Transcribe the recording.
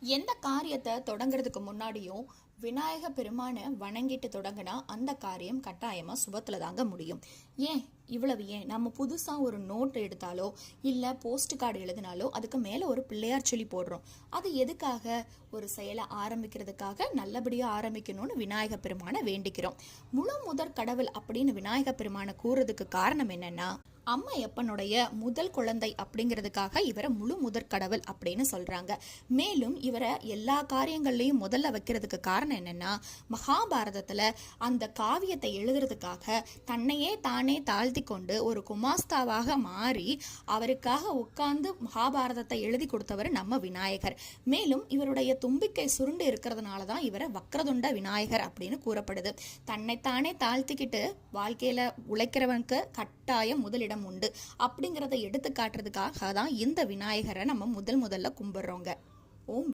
எந்த காரியத்தை தொடங்குறதுக்கு முன்னாடியும் விநாயக பெருமானை வணங்கிட்டு தொடங்கினா அந்த காரியம் கட்டாயமா சுபத்துல தாங்க முடியும். ஏன் நம்ம புதுசா ஒரு நோட் எடுத்தாலோ இல்ல போஸ்ட் கார்டு எழுதினாலோ அதுக்கு மேல ஒரு பிள்ளையார் சொல்லி போடுறோம். அது எதுக்காக? ஒரு செயலை ஆரம்பிக்கிறதுக்காக, நல்லபடியா ஆரம்பிக்கணும்னு விநாயக பெருமானை வேண்டிக்கிறோம். முழு முதற் கடவுள் அப்படின்னு விநாயக பெருமானை கூறுறதுக்கு காரணம் என்னன்னா, அம்மா எப்பனுடைய முதல் குழந்தை அப்படிங்கிறதுக்காக இவரை முழு முதற் கடவுள் அப்படின்னு சொல்றாங்க. மேலும் இவரை எல்லா காரியங்கள்லையும் முதல்ல வைக்கிறதுக்கு காரணம் என்னன்னா, மகாபாரதத்துல அந்த காவியத்தை எழுதுறதுக்காக தன்னையே தானே தாழ்த்தி கொண்டு ஒரு குமாஸ்தாவாக மாறி அவருக்காக உட்கார்ந்து மகாபாரதத்தை எழுதி கொடுத்தவர் நம்ம விநாயகர். மேலும் இவருடைய தும்பிக்கை சுருண்டு இருக்கிறதுனாலதான் இவரை வக்ரதுண்ட விநாயகர் அப்படின்னு கூறப்படுது. தன்னைத்தானே தாழ்த்திக்கிட்டு வாழ்க்கையில உழைக்கிறவனுக்கு கட்டாயம் முதலிடம் உண்டு அப்படிங்கறத எடுத்து காட்டுறதுக்காக தான் இந்த விநாயகரை நம்ம முதல்ல கும்பிடுறோங்க. ஓம்